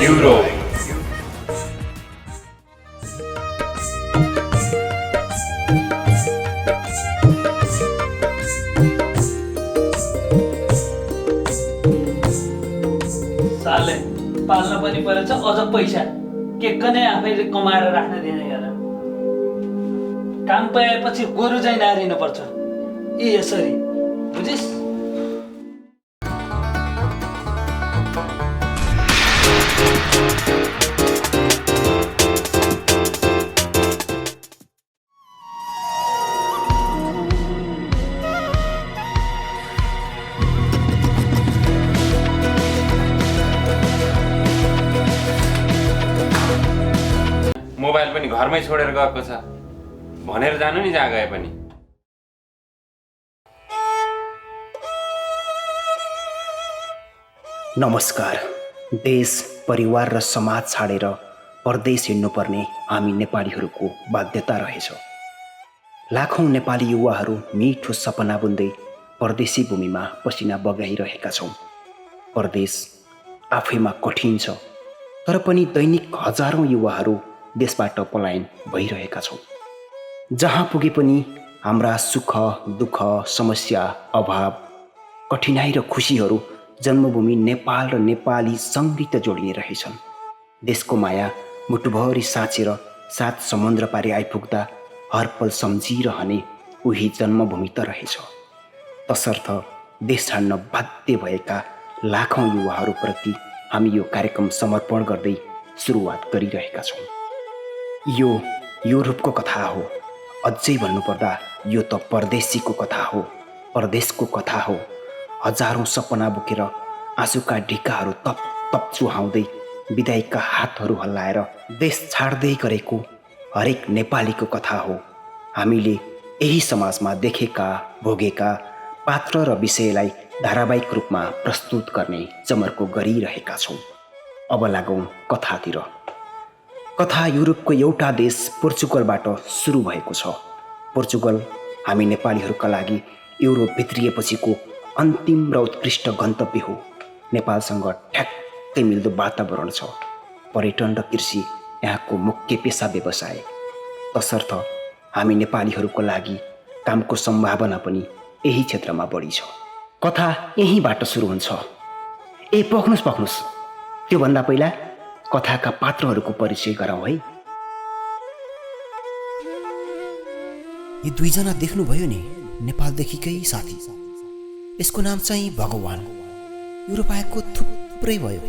Europe. साले पाल्न पनि परेछ अझ पैसा के कनै आफैले कमाएर राख्न दिने गरेर काम पाएपछि गोरु चाहिँ नारिनु पर्छ ए यसरी बुझिस्। मोबाइल पनि घरमै छोडेर गएको छ भनेर जानु नि जहाँ गए पनि। नमस्कार। देश परिवार र समाज छाडेर परदेश हिँड्नुपर्ने हामी नेपालीहरूको बाध्यता रहेछ। लाखौँ नेपाली युवाहरू मिठो सपना बुन्दै परदेशी भूमिमा पसिना बगाइरहेका छौँ। परदेश आफैमा कठिन छ, तर पनि दैनिक हजारौँ युवाहरू देशबाट पलायन भइरहेका छौँ। जहाँ पुगे पनि हाम्रा सुख दुःख समस्या अभाव कठिनाई र खुसीहरू जन्मभूमि नेपाल र नेपाली सँगै जोडिने रहेछन्। देशको माया मुटुभरि साँचेर सात समुद्र पारी आइपुग्दा हर पल सम्झिरहने उही जन्मभूमि त रहेछ। तसर्थ देश छाड्न बाध्य भएका लाखौँ युवाहरूप्रति हामी यो कार्यक्रम समर्पण गर्दै सुरुवात गरिरहेका छौँ। यो युरोपको कथा हो, अझै भन्नुपर्दा यो त परदेशीको कथा हो, परदेशको कथा हो। हजारौँ सपना बोकेर आँसुका ढिकाहरू तप तप चुहाउँदै विदाईका हातहरू हल्लाएर देश छाड्दै गरेको हरेक नेपालीको कथा हो। हामीले यही समाजमा देखेका भोगेका पात्र र विषयलाई धारावाहिक रूपमा प्रस्तुत गर्ने जमर्को गरिरहेका छौँ। अब लागौँ कथातिर। कथा युरोपको एउटा देश पोर्चुगलबाट सुरु भएको छ। पोर्चुगल हामी नेपालीहरूका लागि युरोप भित्रिएपछिको अन्तिम र उत्कृष्ट गन्तव्य हो। नेपालसँग ठ्याक्कै मिल्दो वातावरण छ। पर्यटन र कृषि यहाँको मुख्य पेसा व्यवसाय। तसर्थ हामी नेपालीहरूको लागि कामको सम्भावना पनि यही क्षेत्रमा बढी छ। कथा यहीँबाट सुरु हुन्छ। ए पख्नुस्, त्योभन्दा पहिला कथाका पात्रहरूको परिचय गराउँ है। यी दुईजना देख्नुभयो नि, नेपालदेखिकै साथी। यसको नाम चाहिँ भगवान। युरोप आएको थुप्रै भयो,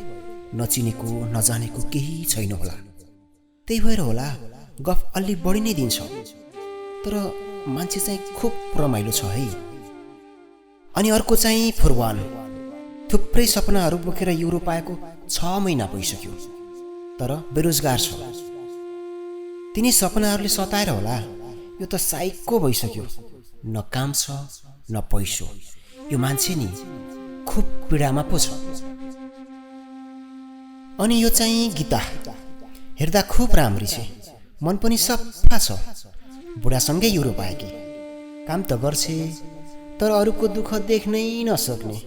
नचिनेको नजानेको केही छैन होला। त्यही भएर होला गफ अलि बढी नै दिन्छ, तर मान्छे चाहिँ खुब रमाइलो छ है। अनि अर्को चाहिँ फुरवान। थुप्रै सपनाहरू बोकेर युरोप आएको 6 महिना भइसक्यो, तर बेरोजगार छ। तिनी सपनाहरूले सताएर होला यो त साइको भइसक्यो। न काम छ न पैसो। यो मान्छे नि खुब पीडामा पो छ। अनि यो चाहिँ गीता। हेर्दा खुब राम्री छ, मन पनि सफा छ। बुढासँगै युरोप आएकी। काम त गर्छे, तर अरूको दुःख देख्नै नसक्ने।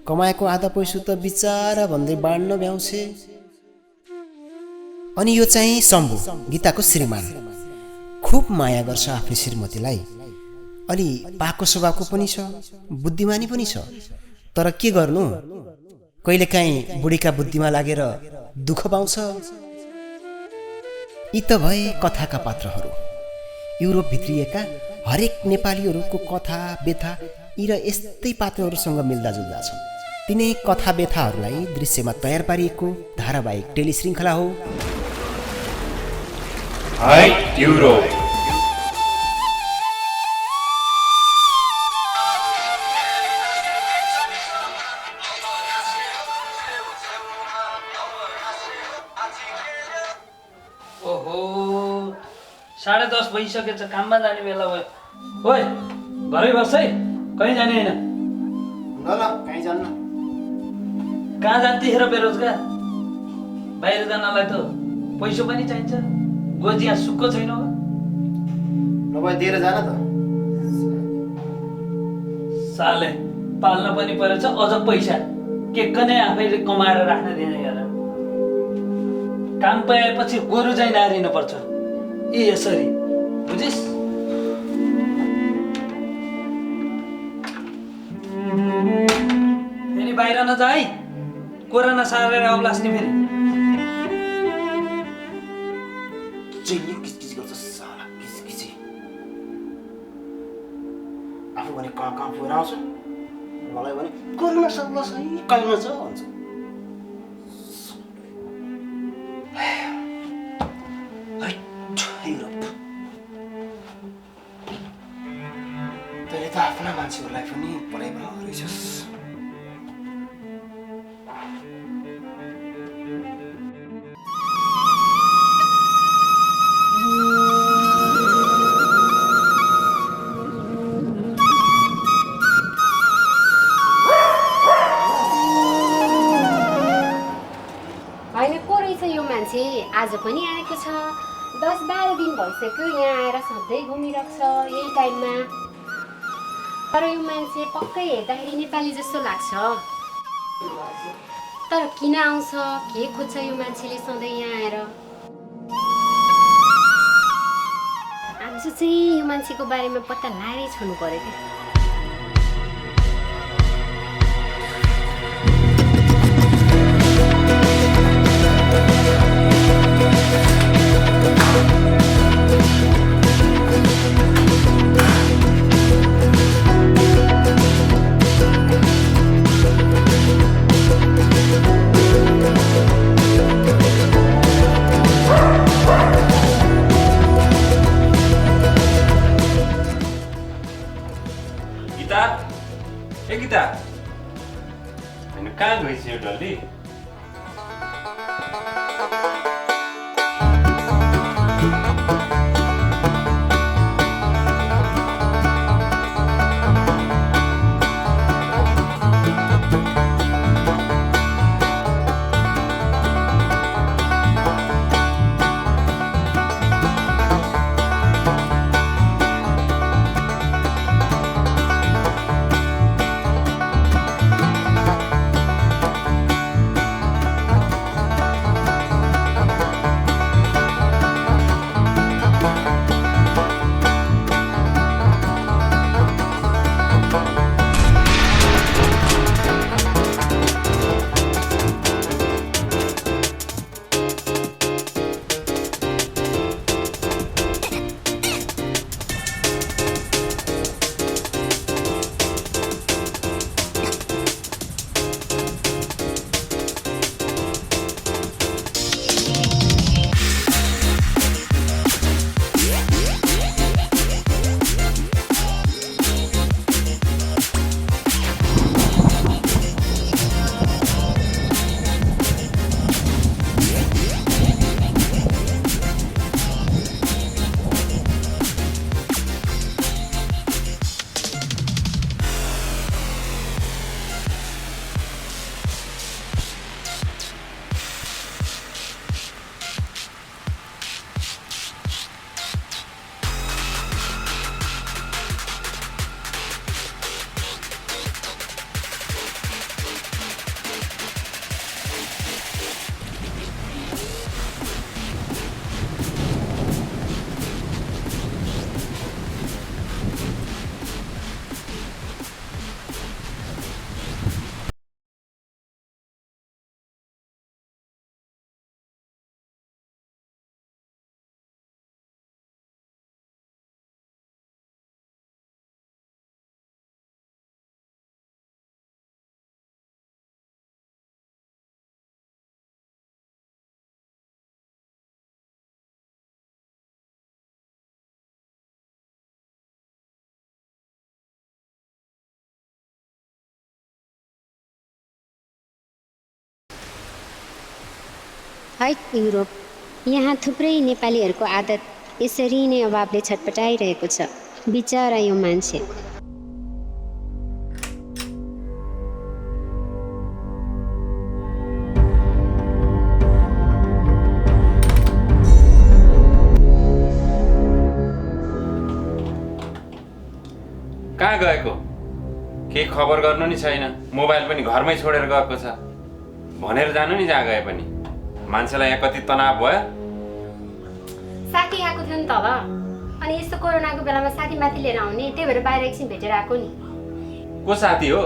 कमाएको आधा पैसो त बिचारा भन्दै बाँड्न भ्याउँछे। अनि यो चाहिँ शम्भु, गीताको श्रीमान। खुब माया गर्छ आफ्नो श्रीमतीलाई। अलि पाको स्वभावको पनि छ, बुद्धिमानी पनि छ। तर के गर्नु, कहिलेकाहीँ बुढीका बुद्धिमा लागेर दुःख पाउँछ। यी त भए कथाका पात्रहरू। युरोप भित्रिएका हरेक नेपालीहरूको कथा व्यथा यी र यस्तै पात्रहरूसँग मिल्दाजुल्दा छ। तिनै कथा व्यथाहरूलाई दृश्यमा तयार पारिएको धारावाहिक टेलिश्रृङ्खला हो युरोप। ओहो 10:30 भइसकेछ, काममा जाने बेला भयो। ओइ घरै बस है, कहीँ जाने होइन। ल कहीँ जान्न। कहाँ जान्थेर बेरोजगार? बाहिर जानलाई त पैसो पनि चाहिन्छ। गोजी यहाँ सुक्को छैन होला। नभए दिएर जान त। साले पाल्न पनि परेछ अझ पैसा के कनै आफैले कमाएर राख्न दिने गरेर काम पाएपछि गोरु चाहिँ नारिनुपर्छ। यी यसरी बुझिस्? फेरि बाहिर नजा है, कोरोना सारेर आउलास् नि फेरि। जहिले किचकिच गर्छ साला किचकिची। आफू भने कहाँ कहाँ पुगेर आउँछ, मलाई भने कोरोना सर्ला सही कहीँ छ भन्छ। युरोप तैँले त आफ्ना मान्छेहरूलाई पनि पढाइमा रहेछस्। होइन को रहेछ यो मान्छे? आज पनि आएको छ। 10-12 दिन भइसक्यो यहाँ आएर सधैँ घुमिरहेको छ यही टाइममा। तर यो मान्छे पक्कै हेर्दाखेरि नेपाली जस्तो लाग्छ। तर किन आउँछ, के खोज्छ यो मान्छेले सधैँ यहाँ आएर? आज चाहिँ यो मान्छेको बारेमा पत्ता लगाएरै छोड्नु पर्यो क्या। गीता, ए गीता, होइन कहाँ गएछ यो डल्ली? है युरोप, यहाँ थुप्रै नेपालीहरूको आदत यसरी नै अभावले छटपटाइरहेको छ। बिचरा यो मान्छे। कहाँ गएको? केही खबर गर्नु नि छैन। मोबाइल पनि घरमै छोडेर गएको छ। भनेर जानु नि जहाँ गए पनि। मान्छेलाई यहाँ कति तनाव भयो। साथी आएको थियो नि तल, अनि यस्तो कोरोनाको बेलामा साथी माथि लिएर आउने, त्यही भएर बाहिर एकछिन भेटेर आएको नि। को साथी हो?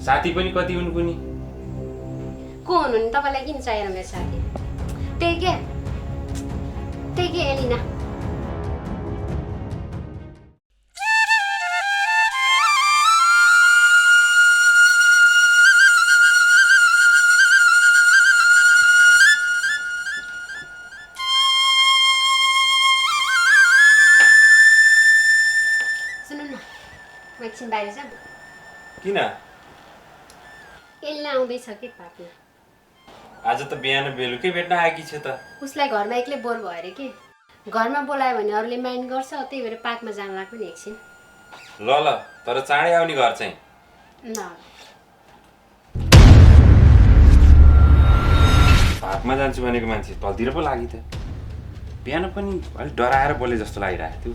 साथी पनि कति हुन् कुनी? को हुनु नि तपाईँलाई? किन चाहिएन मेरो साथी? त्यही के एलिना। सुन्नु न, म एकछिन बाहिर जाऊँ। किन? एलिना आउँदैछ कि पार्कमा। आज त बिहान बेलुकै भेट्न आएकी छ त। उसलाई घरमा एक्लै बोर भयो अरे कि, घरमा बोलायो भने अरूले माइन्ड गर्छ, त्यही भएर पार्कमा जान लाग्यो नि एकछिन। ल तर चाँडै आउने घर चाहिँ। ल पार्कमा जान्छु भनेको मान्छे तलतिर पो लागि त। बिहान पनि अलिक डराएर बोले जस्तो लागिरहेको थियो।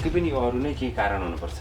त्यो पनि अरू नै केही कारण हुनुपर्छ।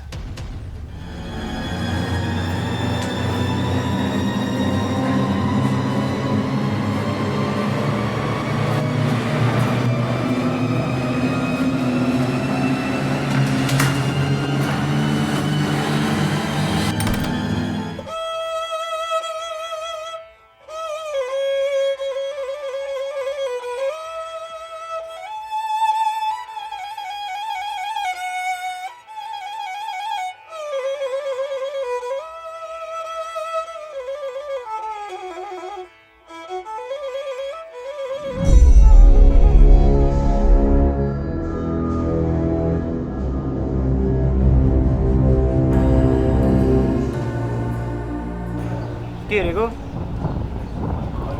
के हेरेको?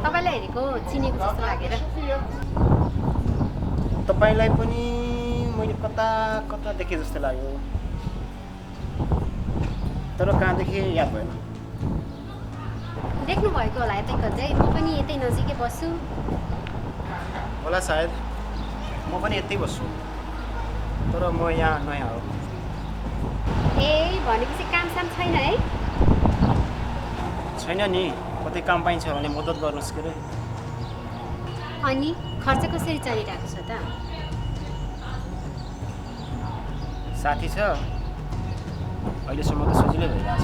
तपाईँलाई हेरेको चिनेको जस्तो लागेर। तपाईँलाई पनि मैले कता कता देखेँ जस्तो लाग्यो, तर कहाँ देखेँ याद भएन। देख्नु भएको होला यतै कतै, म पनि यतै नजिकै बस्छु। होला सायद, म पनि यतै बस्छु, तर म यहाँ नयाँ हो। ए भनेपछि कामसाम छैन है? छैन नि, कतै काम पाइन्छ भने मद्दत गर्नुहोस् के अरे। अनि खर्च कसरी चलिरहेको छ त? साथी छ, अहिलेसम्म त सजिलै भइरहेछ।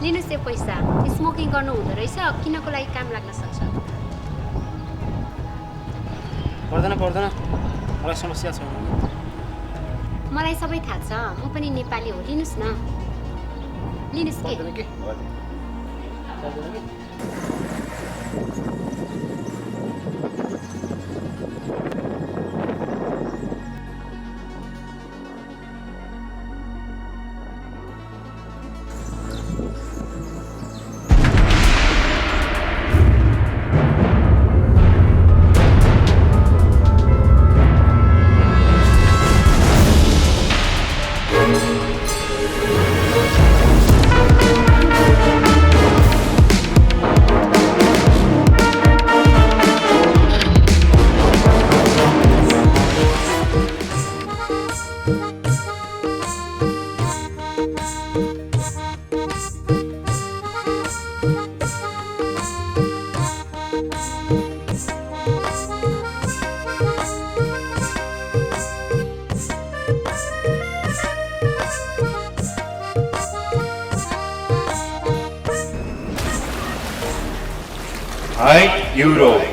लिनुहोस् त्यो पैसा, स्मोकिङ गर्नु हुँदो रहेछ, किनको लागि काम लाग्न सक्छ। पर्दैन मलाई समस्या छैन। मलाई सबै थाहा छ, म पनि नेपाली हो, लिनुहोस् न। लिनुहोस् के? पर्दैन के? Hi, Europe.